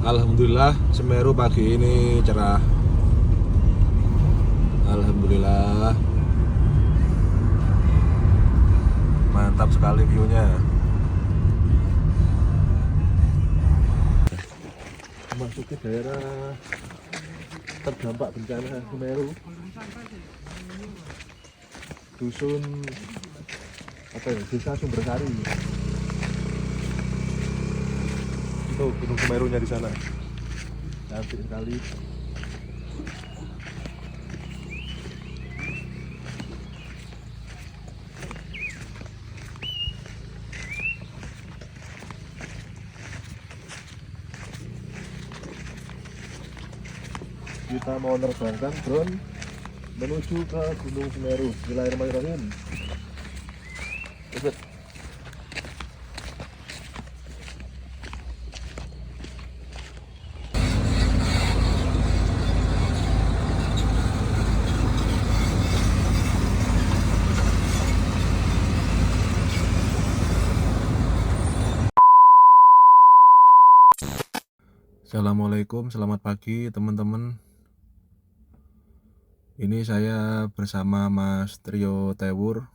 Alhamdulillah Semeru pagi ini cerah. Alhamdulillah, mantap sekali view-nya. Memasuki daerah terdampak bencana Semeru, dusun apa ya, desa Sumbersari. Itu Gunung Semerunya di sana, cantik sekali. Kita mau menerbangkan drone menuju ke Gunung Semeru. Bismillahirrahmanirrahim. Ikut. Assalamualaikum, selamat pagi teman-teman. Ini saya bersama Mas Trio Tewur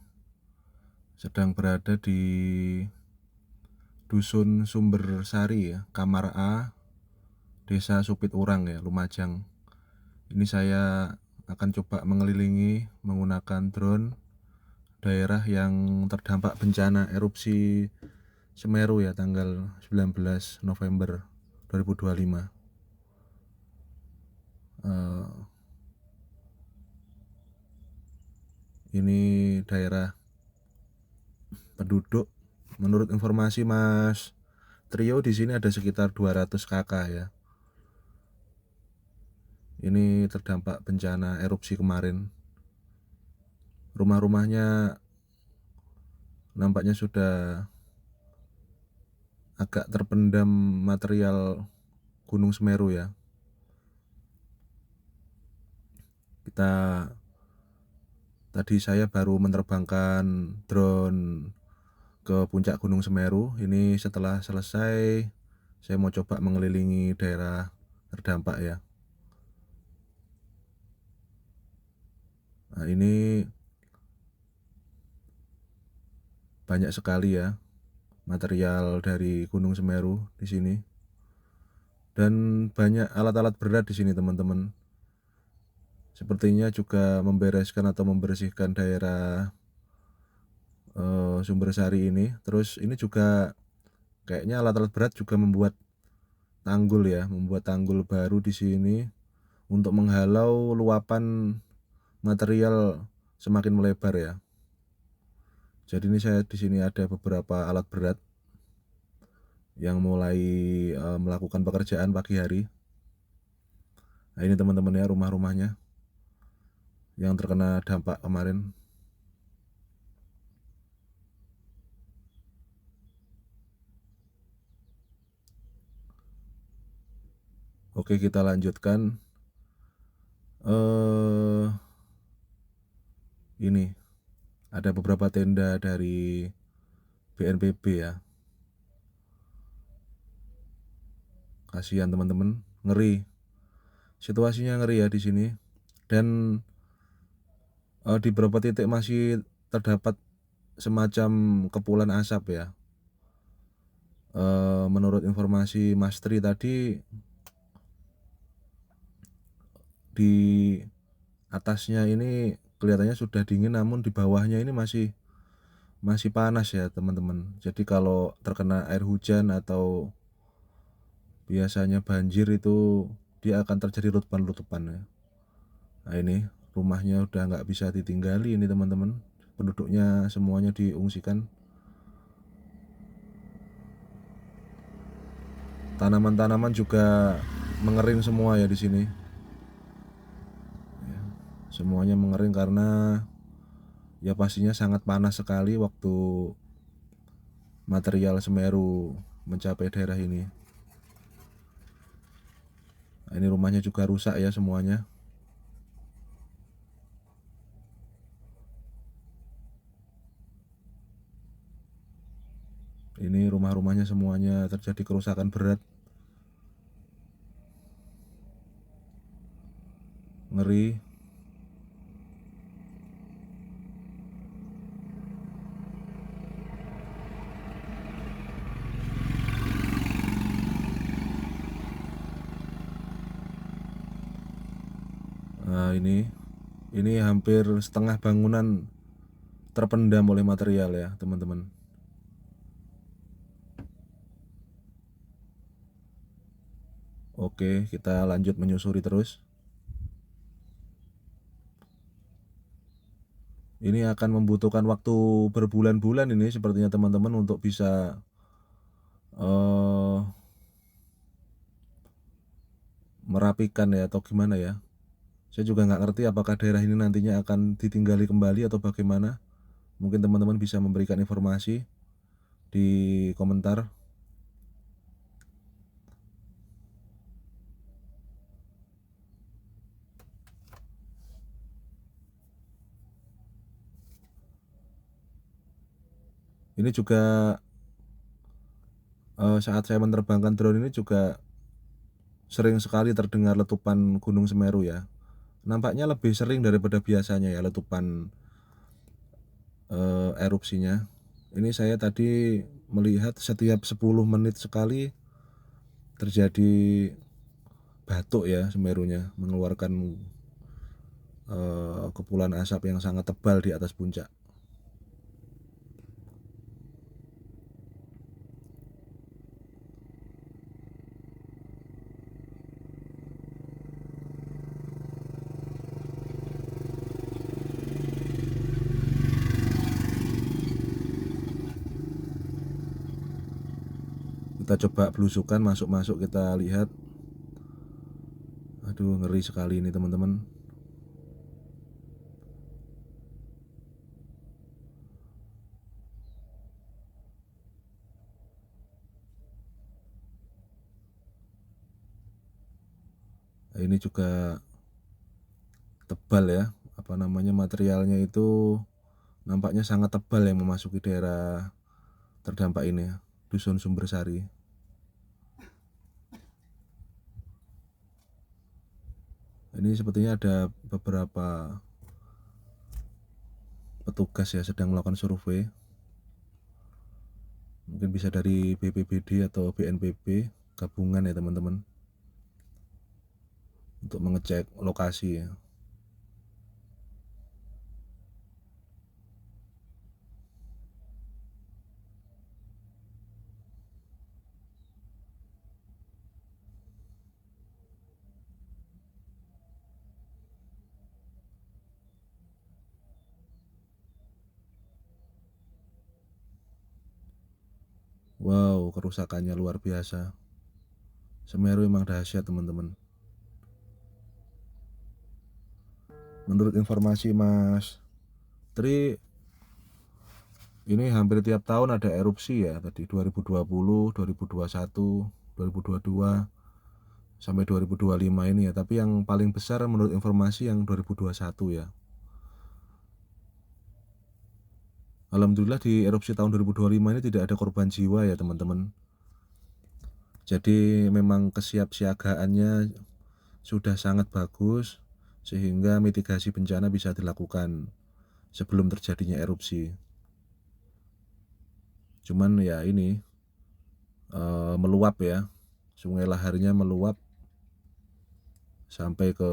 sedang berada di Dusun Sumbersari ya, Kamar A, Desa Supit Urang ya, Lumajang. Ini saya akan coba mengelilingi menggunakan drone daerah yang terdampak bencana erupsi Semeru ya, tanggal 19 November 2025. Ini daerah penduduk, menurut informasi Mas Trio di sini ada sekitar 200 kakak ya. Ini terdampak bencana erupsi kemarin. Rumah-rumahnya nampaknya sudah agak terpendam material Gunung Semeru ya. Tadi saya baru menerbangkan drone ke puncak Gunung Semeru. Ini setelah selesai saya mau coba mengelilingi daerah terdampak ya. Nah, ini banyak sekali ya material dari Gunung Semeru di sini. Dan banyak alat-alat berat di sini teman-teman. Sepertinya juga membereskan atau membersihkan daerah Sumbersari ini. Terus ini juga kayaknya alat-alat berat juga membuat tanggul ya, membuat tanggul baru di sini untuk menghalau luapan material semakin melebar ya. Jadi ini saya di sini ada beberapa alat berat yang mulai melakukan pekerjaan pagi hari. Nah, ini teman-teman ya rumah-rumahnya yang terkena dampak kemarin. Oke, kita lanjutkan. Ini ada beberapa tenda dari BNPB ya. Kasihan teman-teman, ngeri. Situasinya ngeri ya di sini. Dan di beberapa titik masih terdapat semacam kepulan asap ya. Menurut informasi Mas Tri tadi, di atasnya ini kelihatannya sudah dingin, namun di bawahnya ini masih panas ya teman-teman. Jadi kalau terkena air hujan atau biasanya banjir itu dia akan terjadi letupan-letupan ya. Nah, ini rumahnya udah nggak bisa ditinggali ini teman-teman. Penduduknya semuanya diungsikan. Tanaman-tanaman juga mengering semua ya di sini. Ya, semuanya mengering karena ya pastinya sangat panas sekali waktu material Semeru mencapai daerah ini. Nah, ini rumahnya juga rusak ya semuanya. Ini rumah-rumahnya semuanya terjadi kerusakan berat. ngeri. Nah, ini hampir setengah bangunan terpendam oleh material ya, teman-teman. Oke, kita lanjut menyusuri terus. Ini akan membutuhkan waktu berbulan-bulan ini sepertinya teman-teman untuk bisa merapikan ya atau gimana ya. Saya juga nggak ngerti apakah daerah ini nantinya akan ditinggali kembali atau bagaimana. Mungkin teman-teman bisa memberikan informasi di komentar. Ini juga saat saya menerbangkan drone ini juga sering sekali terdengar letupan Gunung Semeru ya. Nampaknya lebih sering daripada biasanya ya letupan erupsinya. Ini saya tadi melihat setiap 10 menit sekali terjadi batuk ya Semerunya, mengeluarkan kepulan asap yang sangat tebal di atas puncak. Kita coba belusukan, masuk-masuk kita lihat. Aduh, ngeri sekali ini teman-teman. Ini juga tebal ya, apa namanya, materialnya itu nampaknya sangat tebal yang memasuki daerah terdampak ini ya, Dusun Sumbersari. Ini sepertinya ada beberapa petugas ya sedang melakukan survei. Mungkin bisa dari BPBD atau BNPB gabungan ya teman-teman, untuk mengecek lokasi ya. Wow, kerusakannya luar biasa. Semeru emang dahsyat teman-teman. Menurut informasi Mas Tri, ini hampir tiap tahun ada erupsi ya, tadi 2020, 2021, 2022 sampai 2025 ini ya. Tapi yang paling besar menurut informasi yang 2021 ya. Alhamdulillah di erupsi tahun 2025 ini tidak ada korban jiwa ya teman-teman. Jadi memang kesiapsiagaannya sudah sangat bagus sehingga mitigasi bencana bisa dilakukan sebelum terjadinya erupsi. Cuman ya ini meluap ya, sungai laharnya meluap sampai ke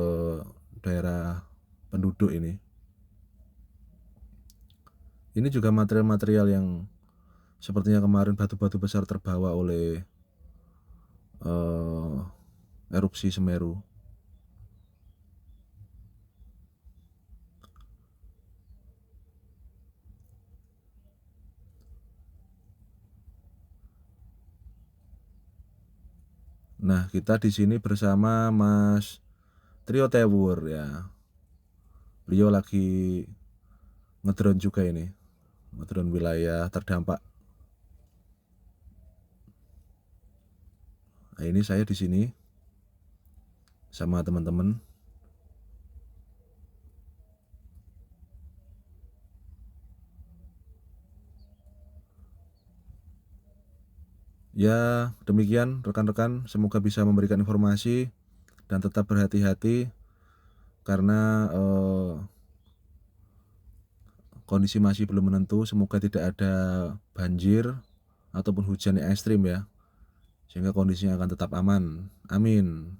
daerah penduduk ini. Ini juga material-material yang sepertinya kemarin batu-batu besar terbawa oleh erupsi Semeru. Nah, kita di sini bersama Mas Trio Tewur ya. Beliau lagi ngedrone juga ini, ngedrone wilayah terdampak. Nah, ini saya di sini sama teman-teman. Ya, demikian rekan-rekan, semoga bisa memberikan informasi dan tetap berhati-hati karena, kondisi masih belum menentu, semoga tidak ada banjir ataupun hujan yang ekstrim ya, sehingga kondisinya akan tetap aman, amin.